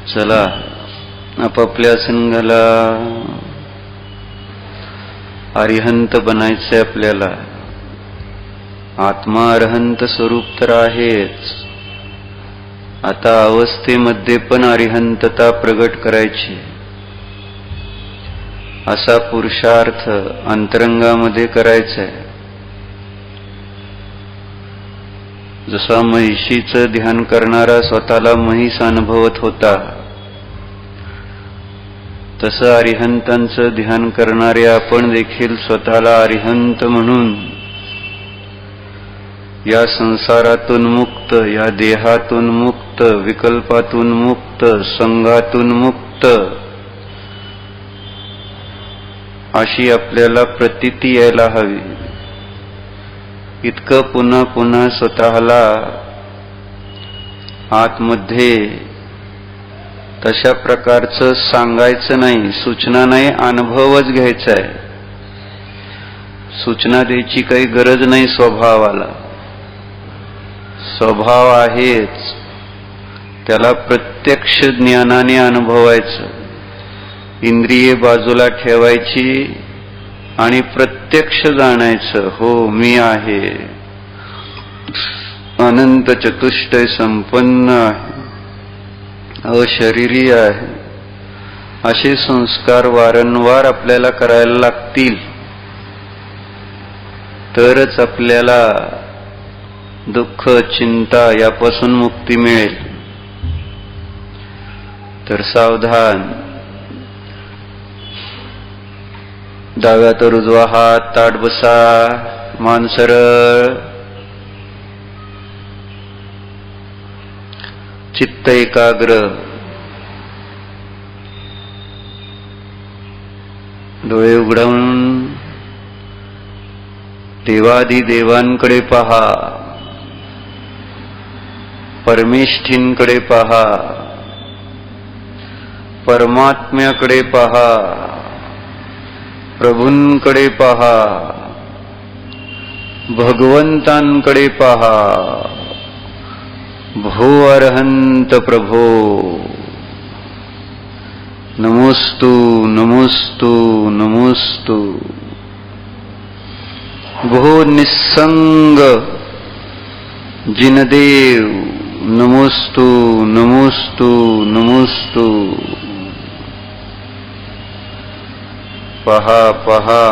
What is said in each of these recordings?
चला आपापल्या संघाला अरिहंत बनायचे. आपल्याला आत्मा अरिहंत स्वरूप तर आहेच, आता अवस्थेमध्ये पण अरिहंतता प्रगट करायची. असा पुरुषार्थ अंतरंगामध्ये करायचा आहे. जसा महिषीचं ध्यान करणारा स्वतःला महिष अनुभवत होता, तसं अरिहंतांचं ध्यान करणारे आपण देखील स्वतःला अरिहंत म्हणून या संसारातून मुक्त, या देहातून मुक्त, विकल्पातून मुक्त, संघातून मुक्त अशी आपल्याला प्रतीती यायला हवी. इतकं पुन्हा पुन्हा स्वतःला आतमध्ये तशा प्रकारचं सांगायचं नाही, सूचना नाही, अनुभवच घ्यायचा आहे. सूचना द्यायची काही गरज नाही. स्वभावाला स्वभाव आहेच, त्याला प्रत्यक्ष ज्ञानाने अनुभवायचं. इंद्रिये बाजूला ठेवायची आणि प्रत्यक्ष जाणायचं. हो, मी आहे, अनंत चतुष्टय संपन्न आहे, अशरीरी आहे. असे संस्कार वारंवार आपल्याला करायला लागतील, तरच आपल्याला दुःख, चिंता यापासून मुक्ती मिळेल. तर सावधान. डाव्या तर उजवा हात, ताठ बसा, मान सरळ, चित्त एकाग्र, डोळे उघडून देवादिदेवांकडे पहा, परमेष्ठींकडे पहा, परमात्म्याकडे पहा, प्रभूंकडे पहा, भगवंतांकडे पहा. भो अरहंत प्रभो, नमोस्तु नमोस्तु नमोस्तु. भो निस्संग जिनदेव, नमोस्तु नमोस्तु नमोस्तु. पहा पहा,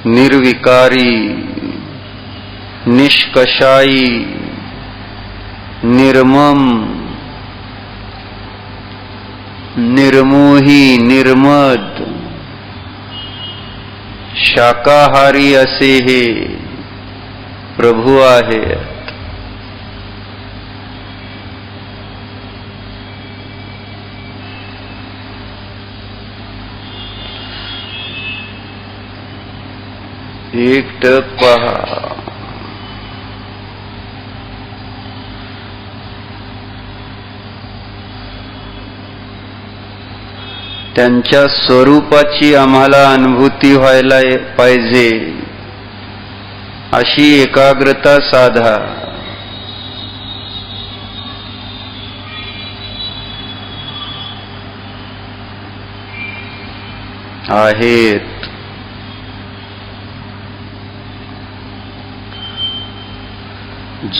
निर्विकारी, निष्कषायी, निर्मम, निर्मोही, निर्मद, शाकाहारी असे हे प्रभू आहेत. एकटक पहा. त्यांच्या स्वरूपाची आम्हाला अनुभूती व्हायला पाहिजे, अशी एकाग्रता साधा. आहेत,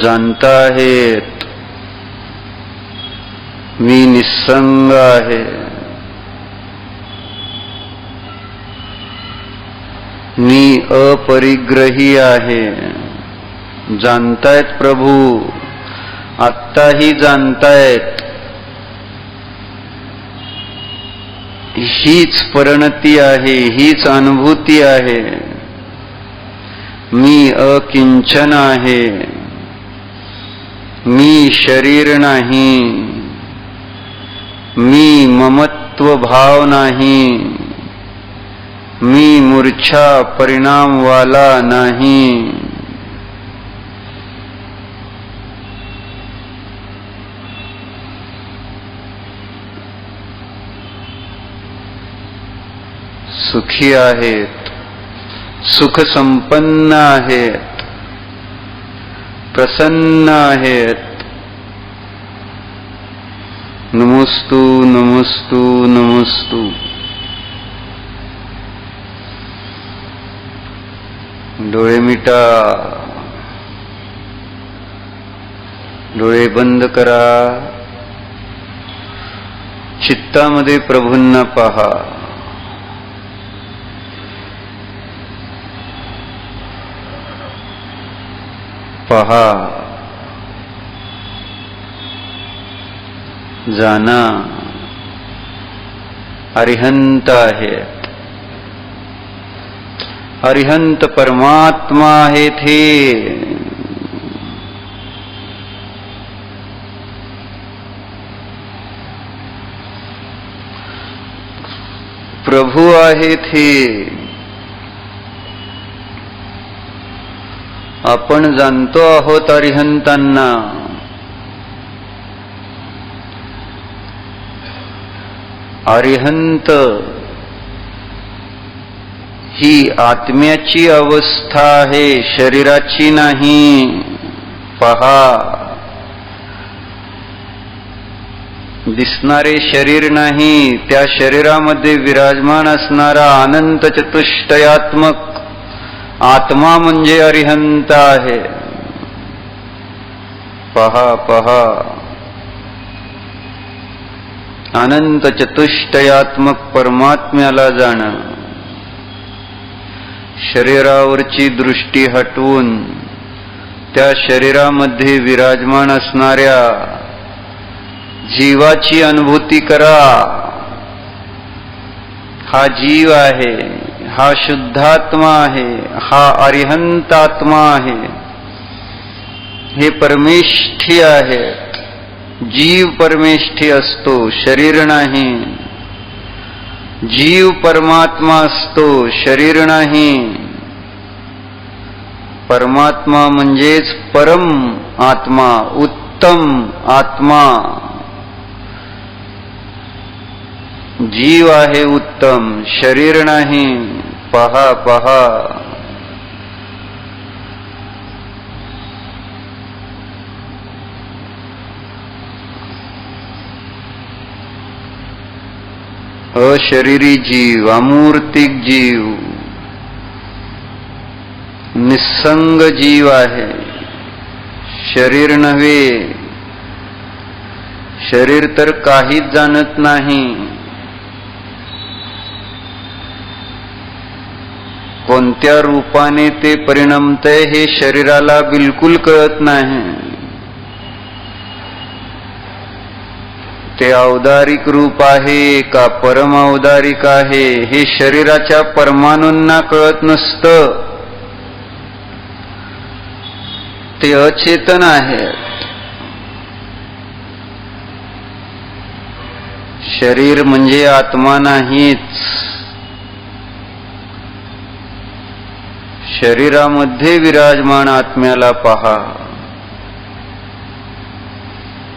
जाणता आहेत. मी निस्संग आहे, मी अपरिग्रही आहे. जाणतायत प्रभू, आत्ताही जाणतायत. हीच परिणती आहे, हीच अनुभूती आहे. मी अकिंचन आहे, मी शरीर नाही, मी ममत्व भाव नाही, मी मूर्छा परिणाम वाला नाही. सुखी आहेत, सुख संपन्न आहेत, प्रसन्न आहेत, नमोस्तु नमोस्तु नमोस्तु। डोळे मिटा, डोळे बंद करा, चित्तामध्ये प्रभूंना पहा। पहा, जाना अरिहंत आहेत, अरिहंत परमात्मा आहेत हे। प्रभू आहेत हे। आपण जाणतो आहोत अरिहंतांना। अरिहंत ही आत्म्याची अवस्था आहे, शरीराची नाही। पहा, दिसणारे शरीर नाही, त्या शरीरामध्ये विराजमान असणारा अनंत चतुष्टयात्मक आत्मा म्हणजे अरिहंत आहे। पहा पहा, अनंत चतुष्टयात्मक परमात्म्याला जाणं। शरीरावरची दृष्टी हटवून त्या शरीरामध्ये विराजमान असणाऱ्या जीवाची अनुभूती करा। हा जीव आहे, हा शुद्धात्मा आहे, हा अरिहंतात्मा आहे, हे परमेष्ठी आहे। जीव परमेष्ठी असतो, शरीर नाही। जीव परमात्मा असतो, शरीर नाही। परमात्मा म्हणजेच परम आत्मा, उत्तम आत्मा। जीव आहे उत्तम, शरीर नाही। पहा पहा, अशरीरी जीव, अमूर्तिक जीव, निस्संग जीव आहे, शरीर नव्हे। शरीर तर काहीच जाणत नाही। कोणत्या रूपाने ते परिणमतय हे शरीराला बिलकुल कळत नाही। ते औदारिक रूप आहे का परम औदारिक आहे हे शरीराच्या परमाणूंना कळत नसतं। ते अचेतन आहेत। शरीर म्हणजे आत्मा नाहीच। शरीरामध्ये विराजमान आत्म्याला पहा।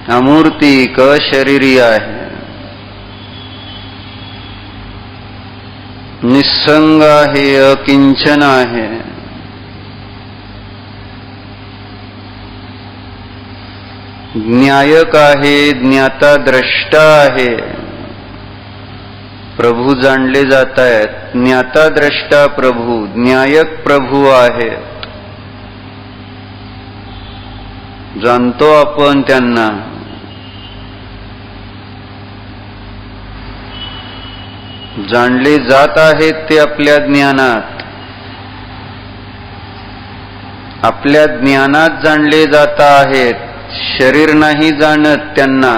अमूर्तिक, अशरीरी आहे, निस्संग आहे, अकिंचन आहे। ज्ञायक आहे, ज्ञाता द्रष्टा आहे। प्रभू जाणले जात आहेत, ज्ञाता द्रष्टा प्रभू, ज्ञायक प्रभू आहेत। जाणतो आपण त्यांना। जाणले जात आहेत ते आपल्या ज्ञानात। आपल्या ज्ञानात जाणले जात आहेत, शरीर नाही जाणत त्यांना।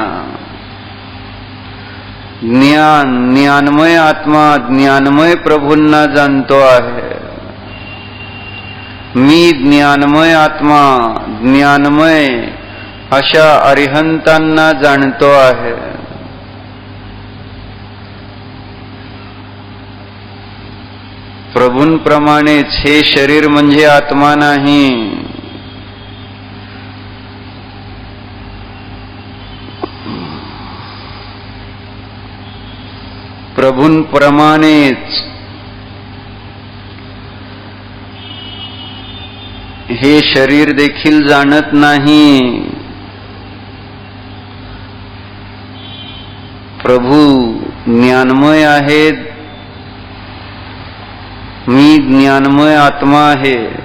ज्ञान, ज्ञानमय आत्मा, ज्ञानमय प्रभूंना जाणतो आहे। मी ज्ञानमय आत्मा, ज्ञानमय अशा अरिहंतांना जाणतो आहे। प्रभूंप्रमाणेच हे शरीर म्हणजे आत्मा नाही। प्रभूंप्रमाणेच हे शरीर देखील जाणत नाही। प्रभू ज्ञानमय आहेत, मी ज्ञानमय आत्मा आहे.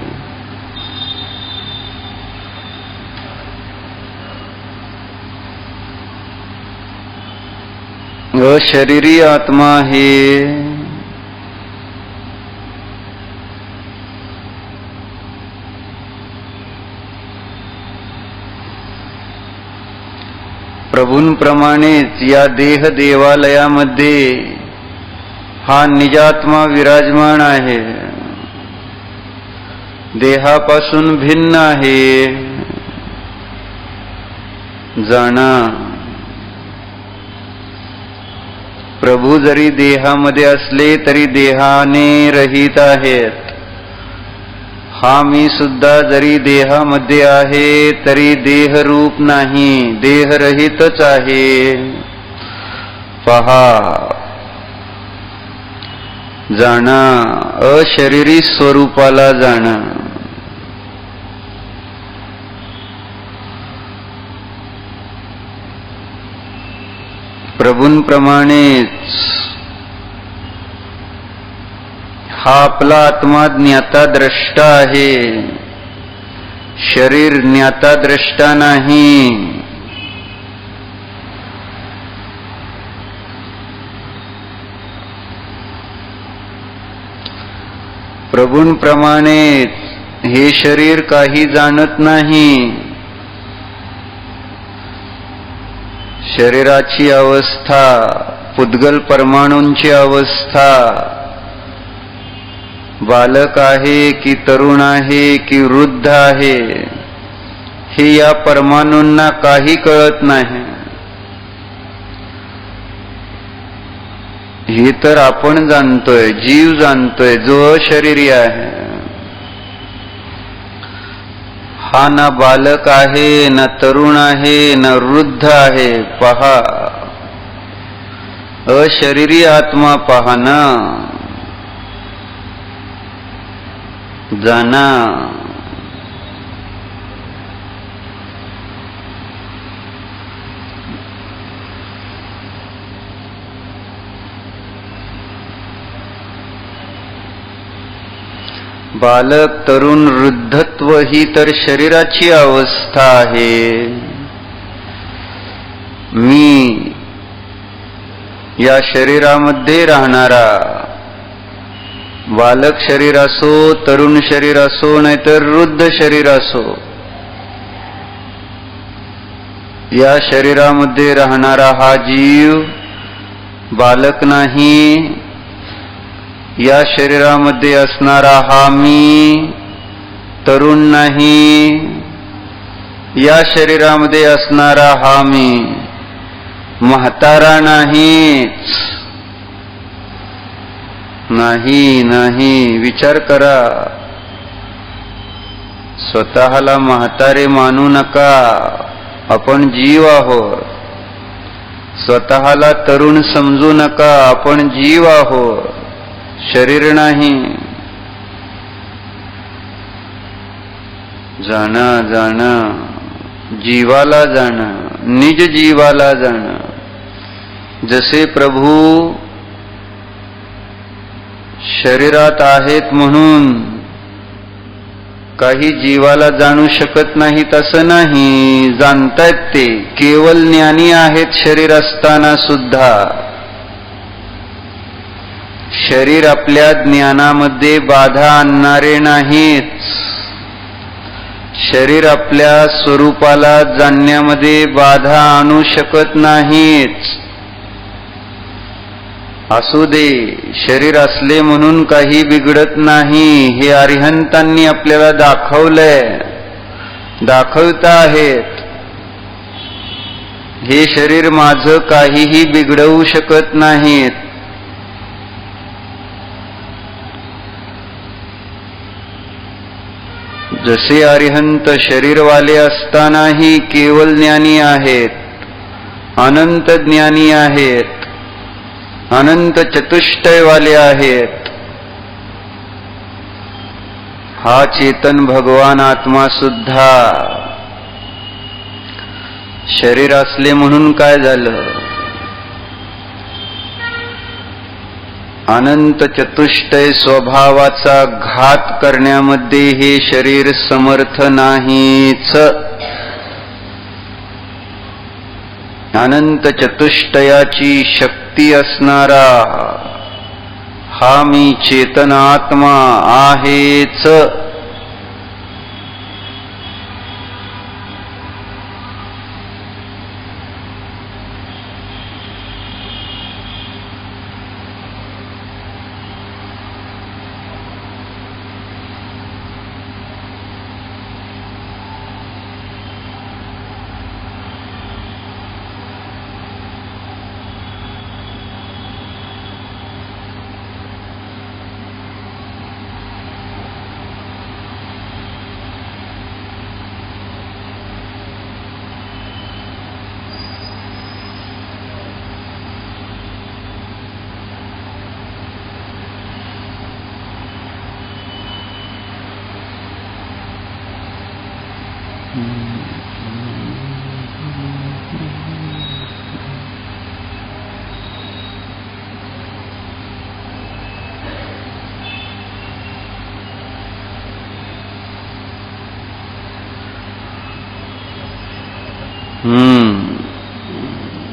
अशरीरी आत्मा आहे. प्रभूंप्रमाणेच या देह देवालयामध्ये हा निजात्मा विराजमान आहे, देहापासून भिन्न आहे. जाणा, प्रभू जरी देहामध्ये असले तरी देहाने रहित आहेत. हा मी सुद्धा जरी देहामध्ये आहे तरी देहरूप नाही, देहरहितच आहे. पहा, जाणा, अशरीरी स्वरूपाला जाणा. प्रभूंप्रमाणेच हा आपला आत्मा ज्ञाता द्रष्टा आहे, शरीर ज्ञाता द्रष्टा नाही. प्रभूंप्रमाणेच हे शरीर काही जाणत नाही. शरीराची अवस्था, पुद्गल परमाणूंची अवस्था, बालक आहे की तरुण आहे की वृद्ध आहे, हे या परमाणूंना काही कळत नाही. हे तर आपण जाणतोय, जीव जाणतोय, जो अशरीरी आहे. हा ना बालक आहे, ना तरुण आहे, ना वृद्ध आहे. पहा, अशरीरी आत्मा पहा ना. जाना, बालक, तरुण, वृद्धत्व ही तर शरीराची अवस्था आहे. मी या शरीरामध्ये राहणारा, बालक शरीर असो, तरुण शरीर असो, नाहीतर वृद्ध शरीर असो, या शरीरामध्ये राहणारा हा जीव बालक नाही. या शरीरामध्ये असणारा हा मी तरुण नाही. या शरीरामध्ये असणारा हा मी म्हातारा नाहीच. नाही नाही, विचार करा. स्वतःला म्हातारे मानू नका. आपण जीव आहोत. स्वतःला तरुण समजू नका. आपण जीव आहोत, शरीर नाही. जाणा, जाणा, जीवाला जाणा, निज जीवाला जाणा. जसे प्रभू शरीरात आहेत म्हणून काही जीवाला जाणू शकत नाहीत असं नाही. जाणतायत ते, केवळ ज्ञानी आहेत शरीर असताना सुद्धा. शरीर आपल्या ज्ञानामध्ये बाधा आणणारे नाहीत. शरीर आपल्या स्वरूपाला जाणण्यामध्ये बाधा आणू शकत नाहीत. असू दे, शरीर असले म्हणून काही बिघडत नाही. हे अरिहंतांनी आपल्याला दाखवलंय, दाखवत आहेत. हे शरीर माझं काहीही बिघडवू शकत नाहीत. जसे अरिहंत शरीरवाले असतानाही केवळ ज्ञानी आहेत, अनंत ज्ञानी आहेत, अनंत चतुष्टयवाले आहेत. हा चेतन भगवान आत्मा सुद्धा शरीर असले म्हणून काय झालं? अनंत चतुष्टय स्वभावाचा घात करण्यामध्ये हे शरीर समर्थ नाहीच. अनंत चतुष्टयाची शक्ती असणारा हा मी चेतनात्मा आहेच.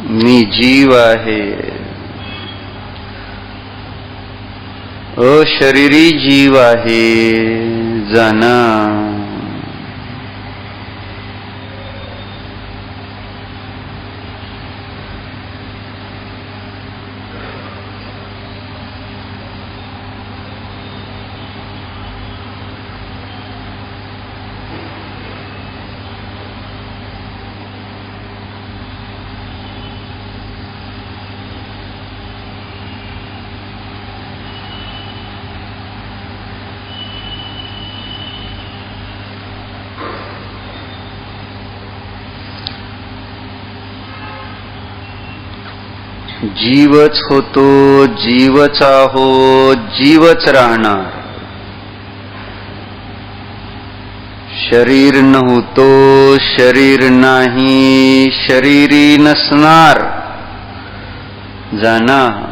मी जीव आहे, अशरीरी जीव आहे जाना. जीवच होतो, जीवच आहोत, जीवच राहणार. शरीर नव्हतो, शरीर नाही, शरीरी नसणार जाना.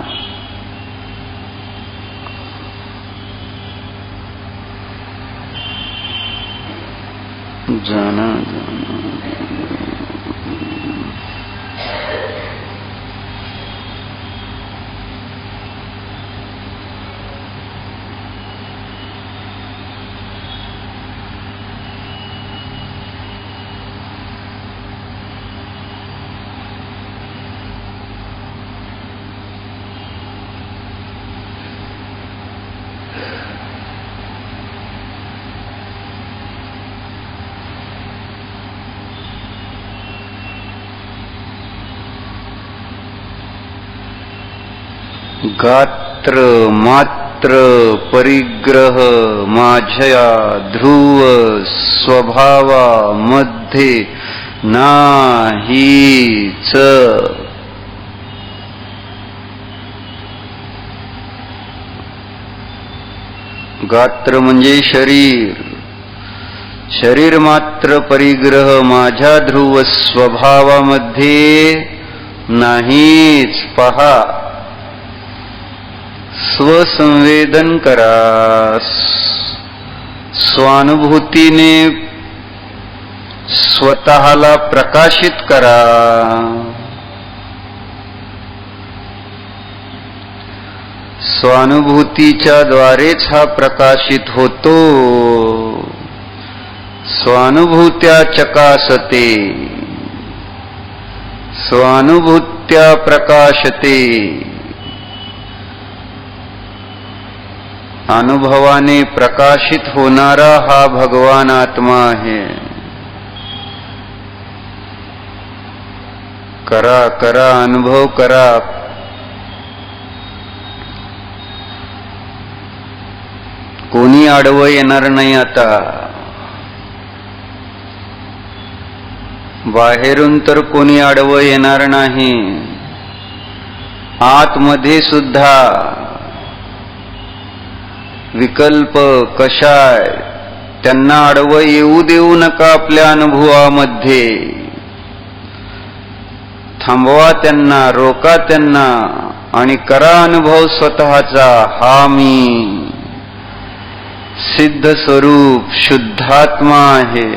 जाना जाना. गात्र मात्र परिग्रह माझ्या ध्रुव स्वभावामध्ये नाहीच. गात्र म्हणजे शरीर, शरीर मात्र परिग्रह माझ्या ध्रुव स्वभावामध्ये नाहीच. पहा, स्वसंवेदन करा, स्वानुभूतीने स्वतःला प्रकाशित करा. स्वानुभूतीच्या द्वारेच हा प्रकाशित होतो. स्वानुभूत्या चकासते, स्वानुभूत्या प्रकाशते. अनुभवाने प्रकाशित होणारा हा भगवान आत्मा आहे. करा करा, अनुभव करा. कोणी आडवं येणार नाही आता. बाहेरून तर कोणी आडवं येणार नाही. आतमध्ये सुद्धा विकल्प कशाय त्यांना आडवं येऊ देऊ नका. आपल्या अनुभवामध्ये थांबवा त्यांना, रोका त्यांना. आणि करा अनुभव स्वतःचा, हा मी सिद्ध स्वरूप शुद्धात्मा आहे,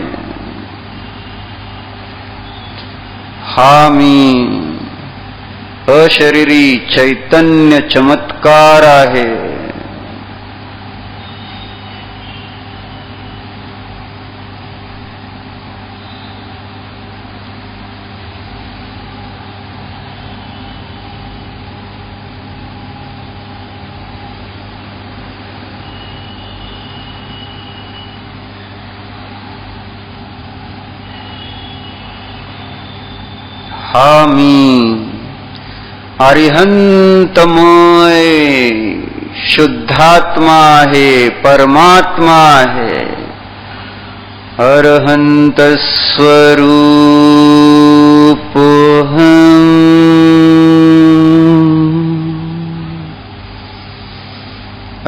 हा मी अशरीरी चैतन्य चमत्कार आहे. हा मी अरिहंतमय शुद्धात्मा आहे, परमात्मा आहे, अरहंत स्वरूपोऽहम्,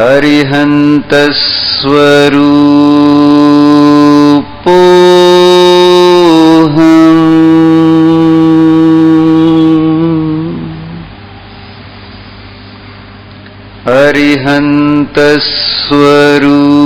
अरिहंत स्वरूपोऽहम्, अरिहंत स्वरूपोऽहम्.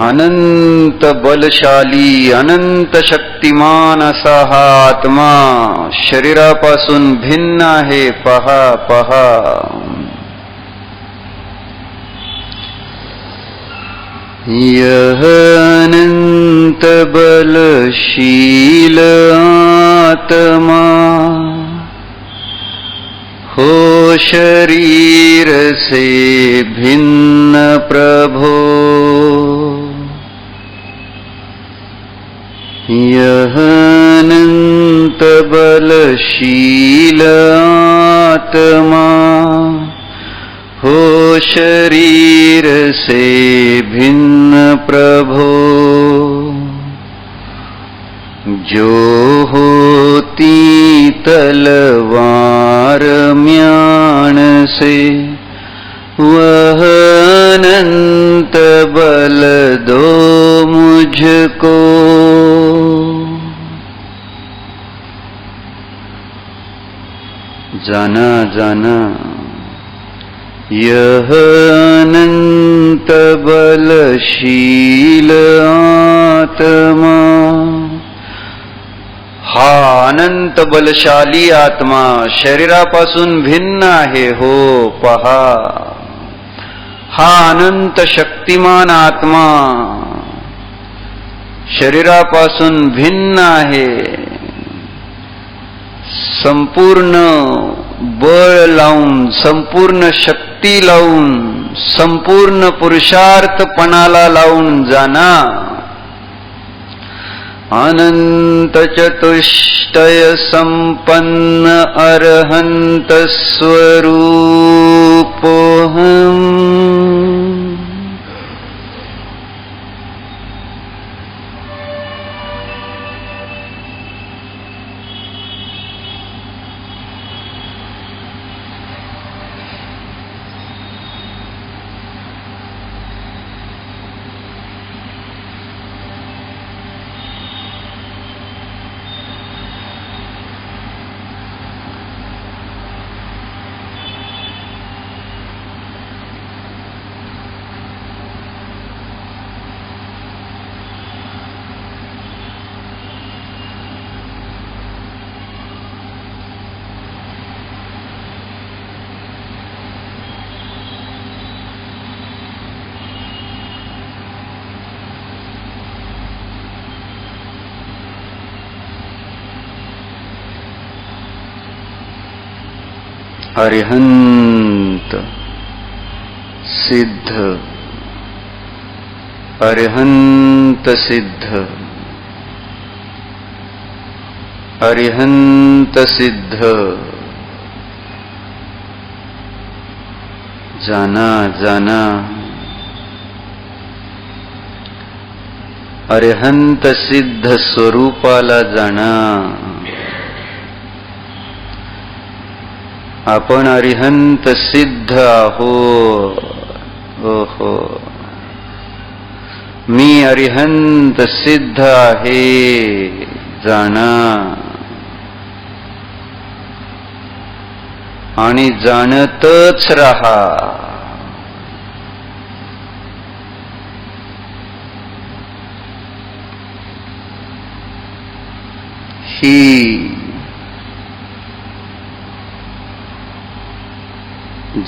अनंत बलशाली, अनंत शक्तिमान असा हा आत्मा शरीरापासून भिन्न आहे. पहा पहा, यह अनंत बलशील आत्मा हो शरीर से भिन्न प्रभो, यह अनंत बलशील आत्मा हो शरीर से भिन्न प्रभो, जो होती तलवार म्यान से वह अनंत बल दो मुझको, जाना जाना यह अनंत बलशील आत्मा, हा अनंत बलशाली आत्मा शरीरापासून भिन्न आहे. हो पहा, हा अनंत शक्तिमान आत्मा शरीरापासून भिन्न आहे. संपूर्ण बळ लावून, संपूर्ण शक्ती लावून, संपूर्ण पुरुषार्थपणाला लावून जाना. अनंत चतुष्टय संपन्न अरहंत स्वरूपोऽहम्, अरिहंत सिद्ध, अरिहंत सिद्ध, अरिहंत सिद्ध जाना जाना, अरिहंत सिद्ध स्वरूपाला जाणा। आपण अरिहंत सिद्ध आहोत। ओहो, मी अरिहंत सिद्ध आहे जाणा, आणि जाणतच रहा। ही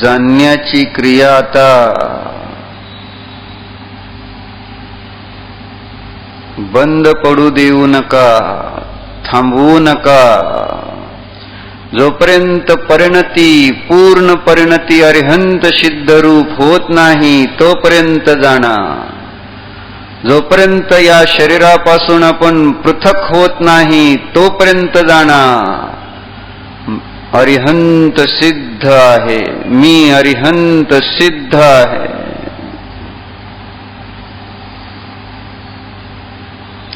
जाणण्याची क्रिया आता बंद पडू देऊ नका, थांबवू नका। जोपर्यंत परिणती, पूर्ण परिणती अरिहंत सिद्ध रूप होत नाही तोपर्यंत जाणा। जोपर्यंत या शरीरापासून आपण पृथक होत नाही तोपर्यंत जाणा। अरिहंत सिद्ध आहे, मी अरिहंत सिद्ध आहे।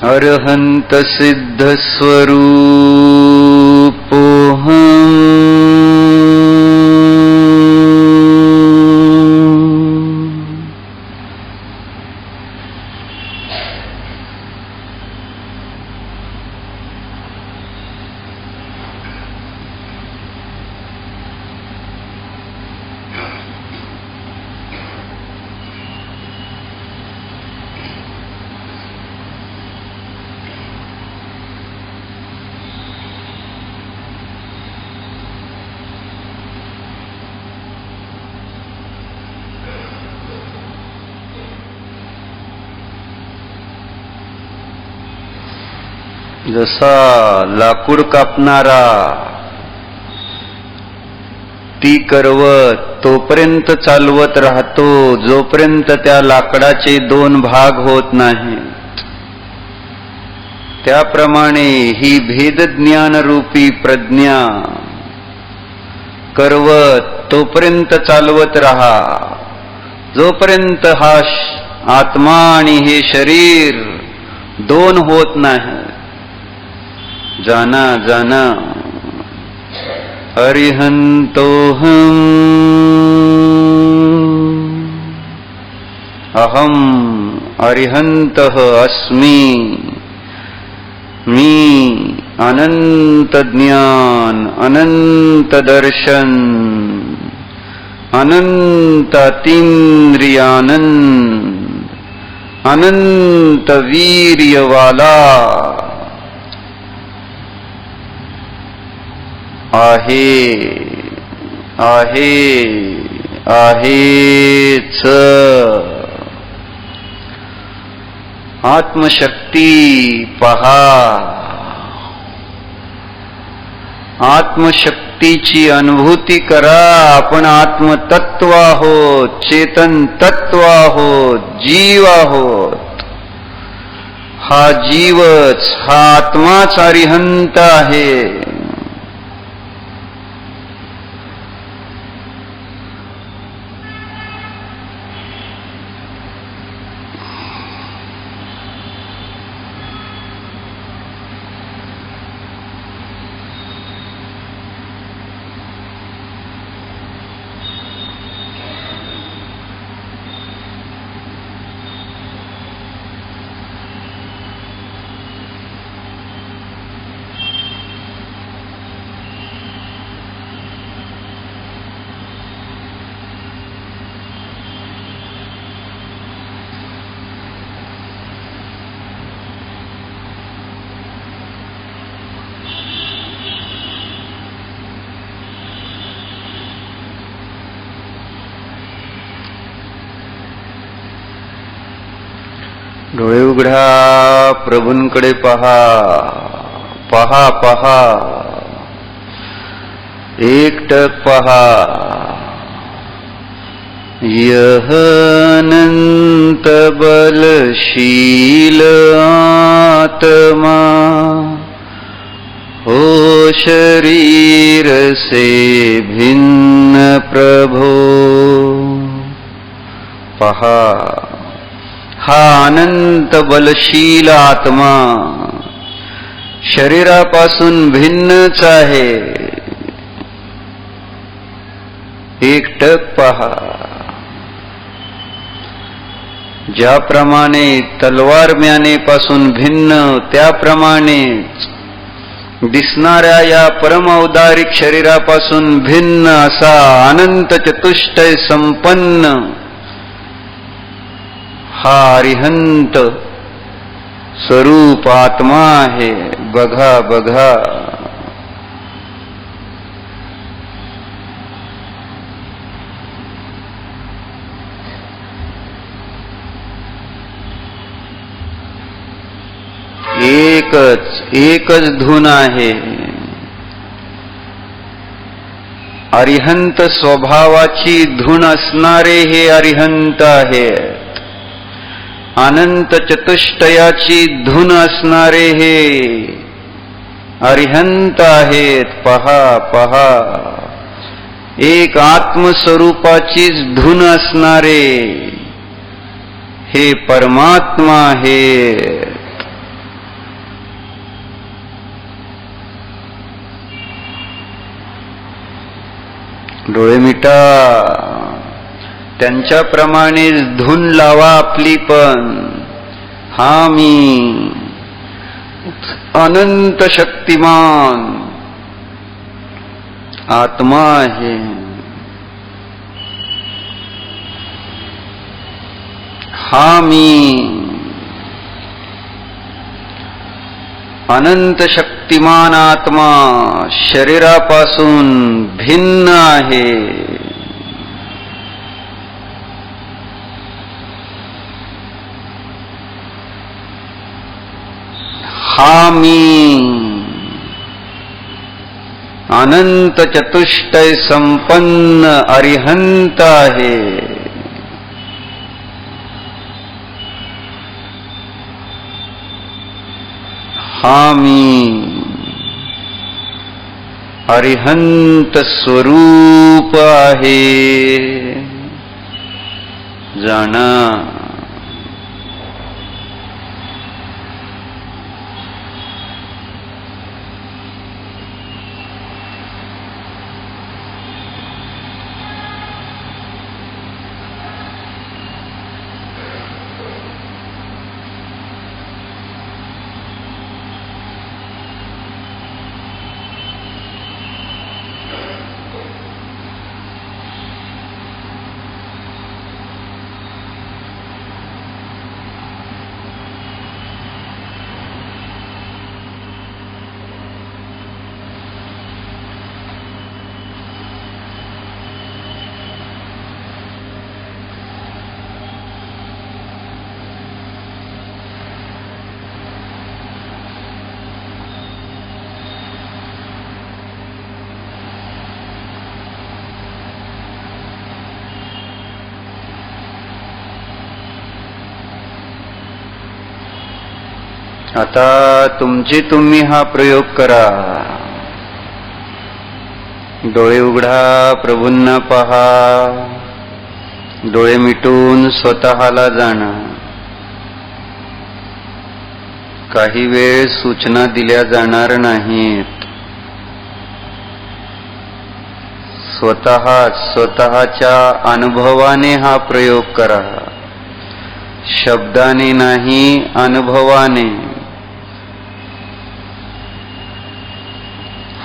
अरहंत सिद्ध स्वरूपोऽहम्। जसा लाकूड कापणारा ती करवत तोपर्यंत चालवत राहतो जोपर्यंत त्या लाकडाचे दोन भाग होत नाहीत, त्याप्रमाणे ही भेदज्ञान रूपी प्रज्ञा करवत तोपर्यंत चालवत रहा जोपर्यंत हा आत्मा आणि हे शरीर दोन होत नाही। जाना जाना, अरिहंतोऽहम्। अहम अरिहंतः अस्मि। मी अनंत ज्ञान, अनंत दर्शन, अनंत अतींद्रियानंद, अनंत वीर्यवाला आहे आहे आहेच। आत्मशक्ती पहा, आत्मशक्तीची अनुभूती करा। आपण आत्मतत्व आहोत, चेतन तत्व आहोत, जीव आहोत। हा जीवच, हा आत्माच अरिहंत आहे। डोळे उघडा, प्रभूंकडे पहा, पहा पहा, एकटक पहा। यह अनंत बलशील आत्मा शरीर से भिन्न प्रभो। पहा, हा अनंत बलशील आत्मा शरीरापासून भिन्नच आहे. एकटक पहा. ज्याप्रमाणे तलवार म्यानेपासून भिन्न, त्याप्रमाणेच दिसणाऱ्या या परमऔदारिक शरीरापासून भिन्न असा अनंत चतुष्टय संपन्न हा अरिहंत स्वरूप आत्मा आहे. बघा बघा. एकच धून आहे. अरिहंत स्वभावाची धून असणारे हे अरिहंत आहेत. अनंत चतुष्टयाची धून असणारे हे अरिहंत आहेत. पहा पहा. एक आत्मस्वरूपाचीच धून असणारे हे परमात्मा आहेत. डोळे मिटा. त्यांच्याप्रमाणे धून लावा आपली पण. हा मी अनंत शक्तिमान आत्मा आहे. हा मी अनंत शक्तिमान आत्मा शरीरापासून भिन्न आहे. हा मी अनंत चतुष्टय संपन्न अरिहंत आहे. हा मी अरिहंत स्वरूप आहे. जाणा. आता तुम्ही हा प्रयोग करा. डोळे उघडा. प्रभूंना पहा. डोळे मिटून स्वतःला जाणा. काही वेळ सूचना दिल्या जाणार नाहीत. स्वतःच्या अनुभवाने हा प्रयोग करा. शब्दाने नाही, अनुभवाने.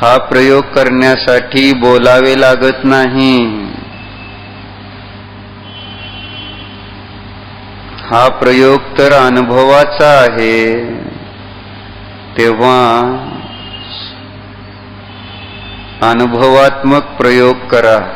हा प्रयोग करण्यासाठी बोलावे लागत नाही. हा प्रयोग तर अनुभवाचा आहे. तेव्हा अनुभवात्मक प्रयोग करा.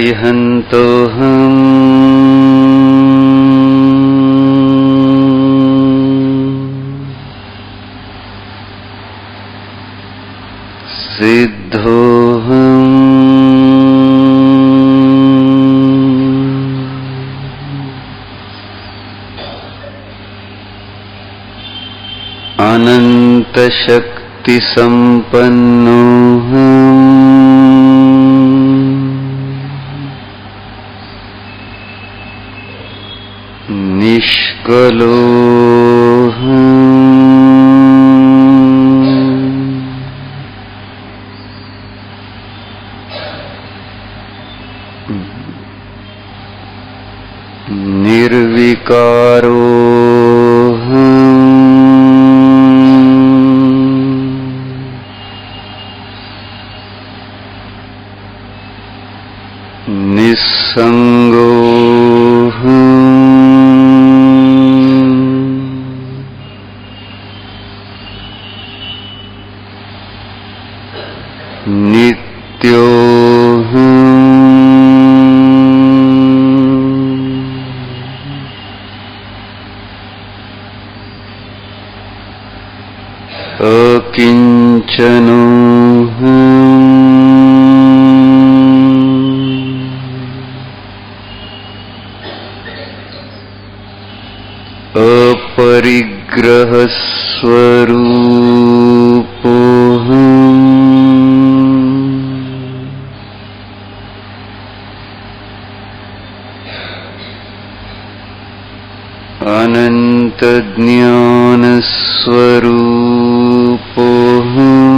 अरिहन्तोऽहम् सिद्धोऽहम् अनन्तशक्तिसम्पन्नोऽहम् निष्कलोऽहम् निर्विकारोऽहम् निस्सङ्गोऽहम् नित्योऽहम् अकिञ्चनोऽहम् अपरिग्रहस्वरूपोऽहम् अनन्तज्ञानस्वरूपोऽहम्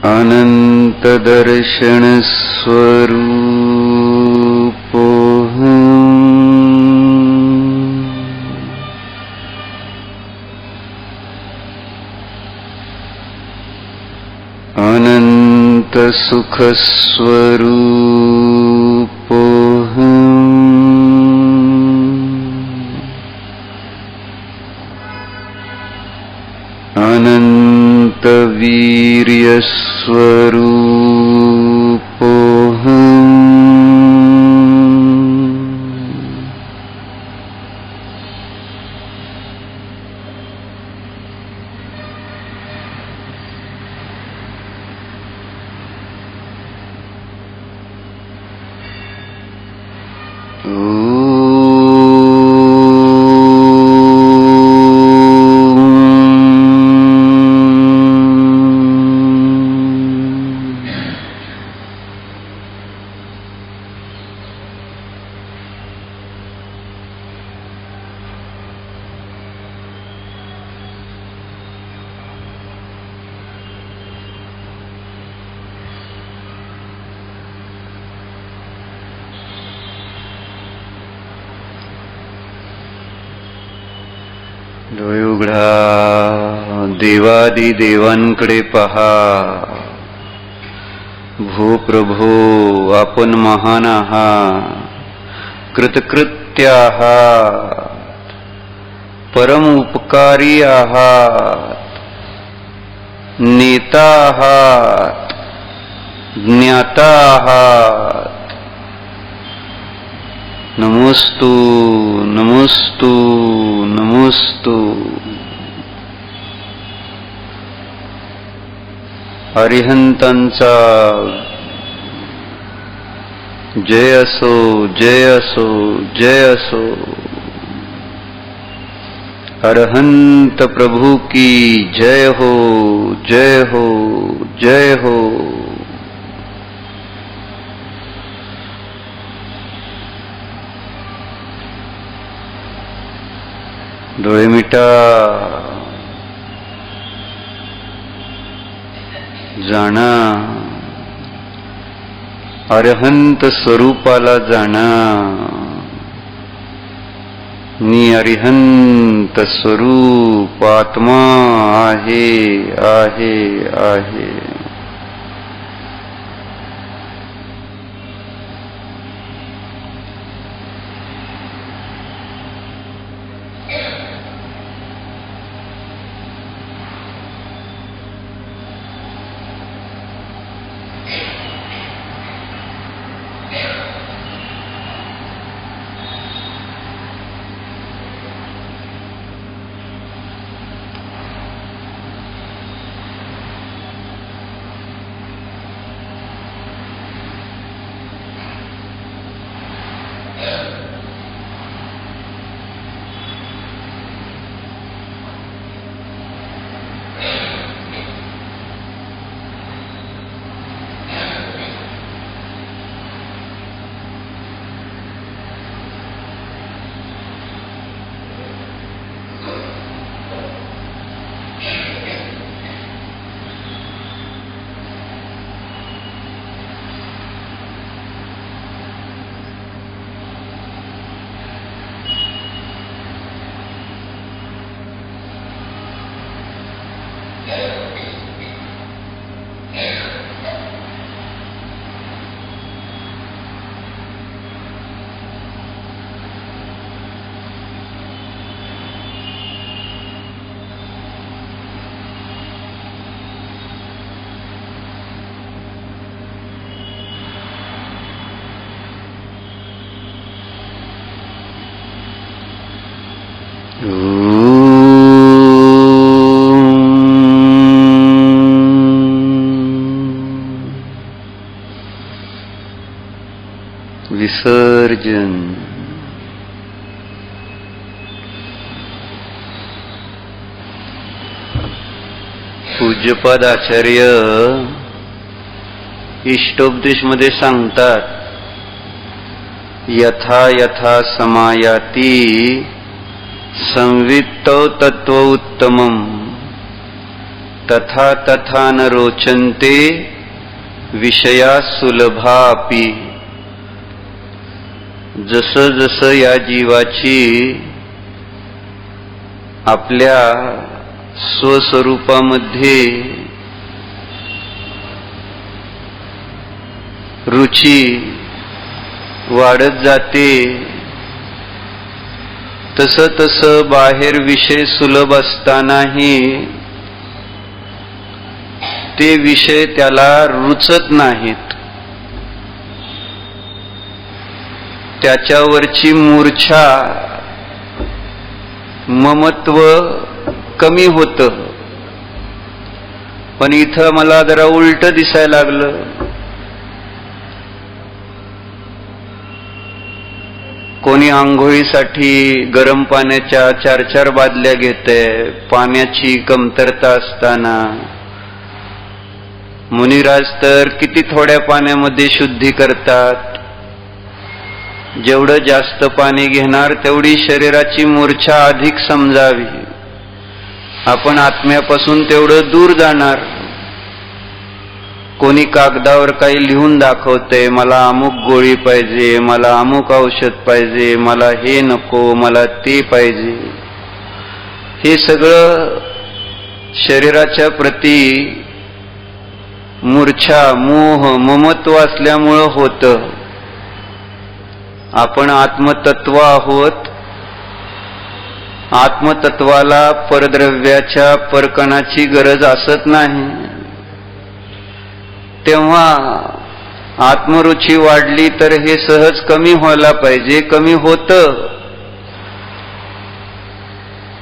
अनन्तदर्शनस्वरूपोऽहम् अनन्तसुखस्वरूपोऽहम् अनन्तवीर्यस्वरूपोऽहम् डोळे उघडा. देवादिदेवांकडे पहा. भो प्रभो, आपण महान आहात, कृतकृत्य आहात, परम उपकारी आहात, नेता आहात, ज्ञाता आहात. नमोस्तु नमोस्तु नमोस्तु. अरिहंतांचा जय असो, जय असो, जय असो. अरहंत प्रभु की जय हो, जय हो, जय हो. डोळे मिटा. जाणा, अरहंत स्वरूपाला जाणा. मी अरिहंत स्वरूप आत्मा आहे, आहे, आहे. विसर्जन. पूज्यपाद आचार्य इष्टोपदेश मध्ये सांगतात, यथा यथा समायाती संवित्तौ तत्व उत्तमं तथा तथा न रोचन्ते विषया सुलभापि. जसं जसं या जीवाची आपल्या स्वस्वरूपामध्ये रुची वाढत जाते, तसं तसं बाहेर विषय सुलभ असतानाही ते विषय त्याला रुचत नाहीत. त्याच्यावरची मूर्छा, ममत्व कमी होतं. पण इथं मला जरा उलट दिसायला लागलं. कोणी आंघोळीसाठी गरम पाण्याच्या 4-4 बादल्या घेतंय, पाण्याची कमतरता असताना. मुनिराज तर किती थोड्या पाण्यामध्ये शुद्धी करतात. जेवढं जास्त पाणी घेणार तेवढी शरीराची मूर्छा अधिक समजावी. आपण आत्म्यापासून तेवढं दूर जाणार. कोणी कागदावर काही लिहून दाखवते, मला अमुक गोळी पाहिजे, मला अमुक औषध पाहिजे, मला हे नको, मला ते पाहिजे. हे सगळं शरीराच्या प्रती मूर्छा, मोह, ममत्व असल्यामुळं होतं. आपण आत्मतत्व आहोत. आत्मतत्वाला परद्रव्याच्या परकणाची गरज असत नाही. तेव्हा आत्मरुची वाढली तर हे सहज कमी व्हायला पाहिजे. कमी होतं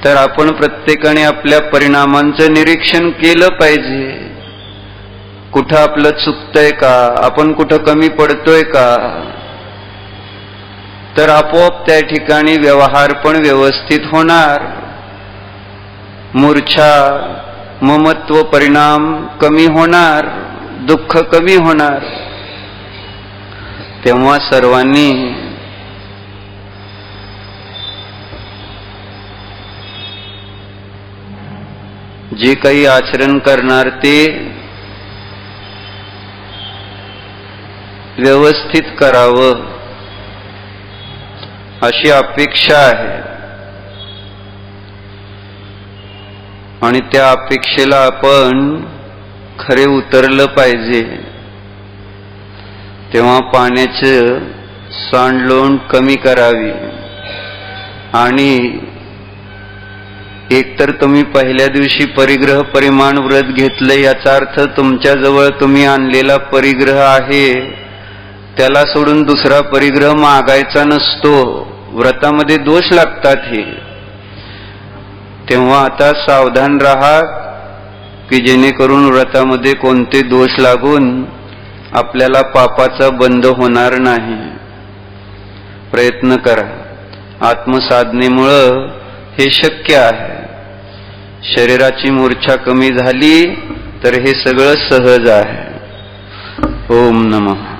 तर आपण प्रत्येकाने आपल्या परिणामांचं निरीक्षण केलं पाहिजे. कुठं आपलं चुकतंय का, आपण कुठं कमी पडतोय का, तर आपोआप त्या ठिकाणी व्यवहार पण व्यवस्थित होणार. मूर्छा, ममत्व परिणाम कमी होणार, दुःख कमी होणार. तेव्हा सर्वांनी जे काही आचरण करणार ते व्यवस्थित करावं अशी अपेक्षा आहे. आणि त्या अपेक्षेला आपण खरे उतरलं पाहिजे. तेव्हा पाण्याचं सांडलोण कमी करावी. आणि एकतर तुम्ही पहिल्या दिवशी परिग्रह परिमाण व्रत घेतलं, याचा अर्थ तुमच्याजवळ तुम्ही आणलेला परिग्रह आहे, त्याला सोडून दुसरा परिग्रह मागायचा नसतो. व्रतामध्ये दोष लागतात हे. तेव्हा आता सावधान राहा की जेणेकरून व्रतामध्ये कोणते दोष लागून आपल्याला पापाचा बंध होणार नाही. प्रयत्न करा. आत्मसाधनेमुळं हे शक्य आहे. शरीराची मूर्छा कमी झाली तर हे सगळं सहज आहे. ओम नमः.